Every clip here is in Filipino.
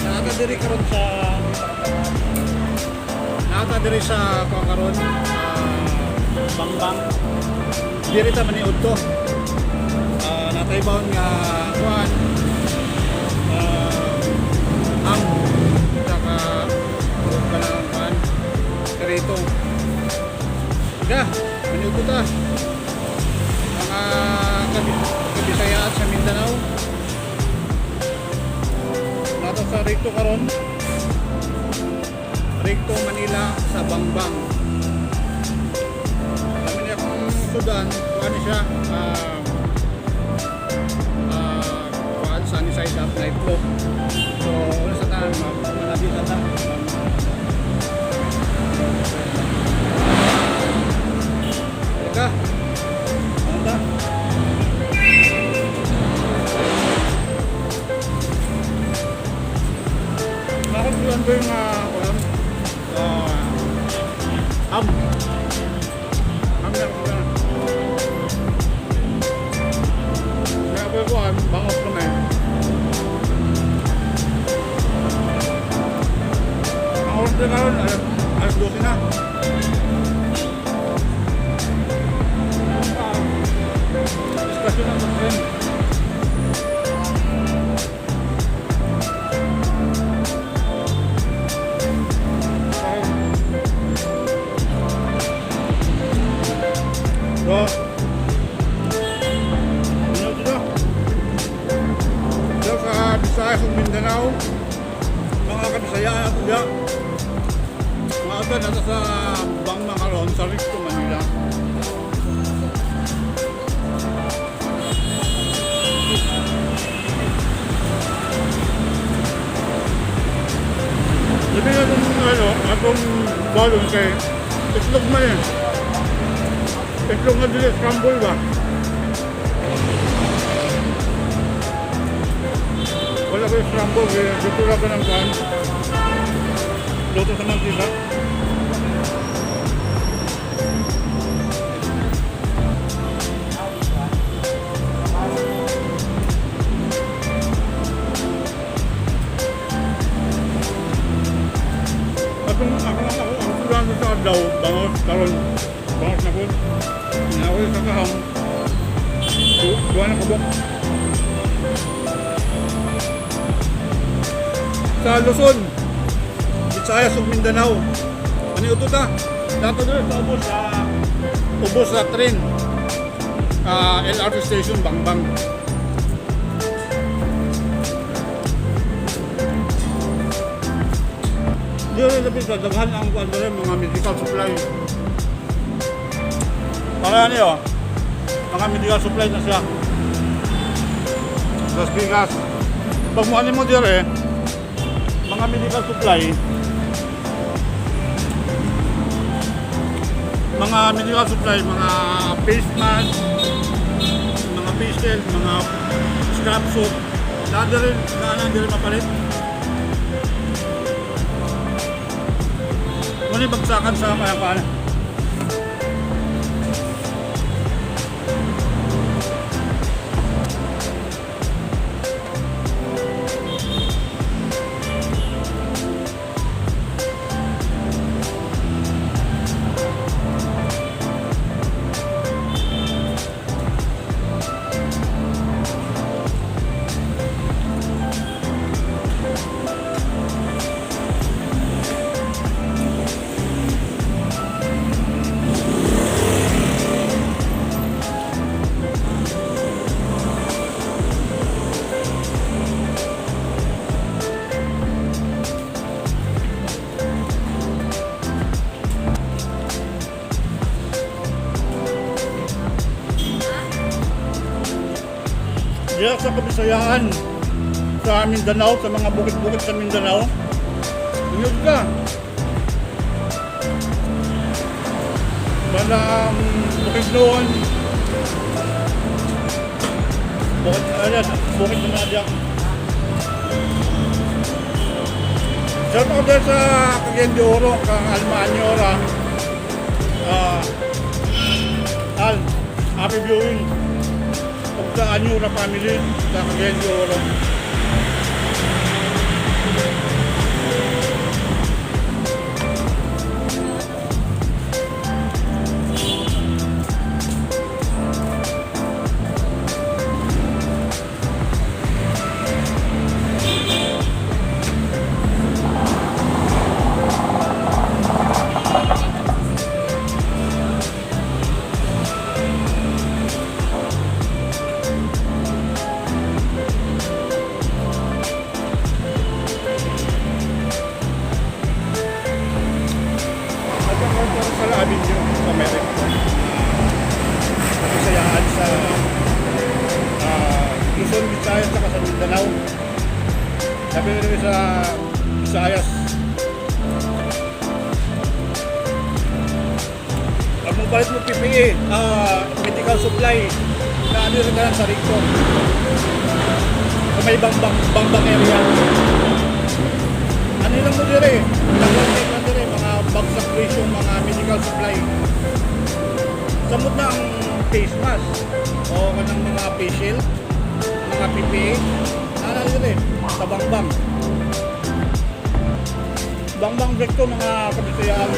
Nakadiri karon sa nakadiri sa karon Bangbang. Diri ta maniud to. Nataybaon nga kuan ang saka kanang kuan karito. Da, maniud to ta. Mga kabisayaan sa Mindanao. Nato sa Recto karon. Recto Manila sa Bangbang. Kami niya kung Sudan, kuhan siya kuhan sunny side up night flow. So, una sa tahan, malabi sa tahan. Teka, ano ta? Nakakulan ba yung ham na kulan. Kaya ko kuhan, bangos kami. Ang oras din karon, alas 12 na. Diskusyon na sa tren. So, ano dito? Dito sa Visayas ng Mindanao, mga kabisayaan natin dyan. Mga ito nasa sa Bangbang karon sa Recto Manila. Sabi nga itong balon kay itlog man eh. Itlog nga dili, scramble ba? Wala ko yung scramble, dito lang ka ng kan. Luto sa mantika. Ako sulan sa adlaw, bangos, karon, bangos na po. Ako sa kahang, duwa na kabok. Sa Luzon, Visayas ug Mindanao. Ano ito ta? Dato doon sa ubos sa tren. LRT station Bangbang. Dito lapit sa daghan ang mga medical supply. Para niyo, mga medical supply na siya. Sa Pikas. Pag mo mo dire, mga medical supply, mga face mask, mga face shield, mga scrub soap, lahat rin, hindi rin mapalit. Muna yung bagsakan sa kaya-kaya. Diyan sa Kabisayaan, sa Mindanao, sa mga bukid-bukid sa Mindanao. Inyod ka. Bala Bukidnon. Bukid na Madyak. Shout out din sa Cagayan de Oro, kang Almaanyora. Happy viewing. Sa Anyura family sa Cagayan de Oro. dito sa Visayas. Ang mobile mo PPE, medical supply, na ano rin ka sa Rictor. May bang area. Ano lang mo dire? Naglalagay lang dire, mga bagsak presyo, mga medical supply. Samot na ang face mask o kanang mga face shield, mga PPE. Ano dire? Sa bang. Bang break to mga kabisayaan.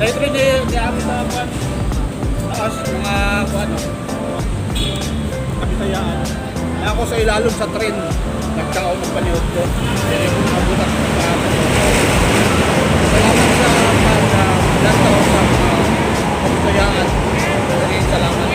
Dahil rin ni Ami sa buwan, taas mga buwan, kabitayaan. Kaya ako sa ilalong sa tren, nagkaon ng paliot ko. Kaya yung mga butak ng mga salamat sa mga lahat sa mga kabitayaan. Salamat.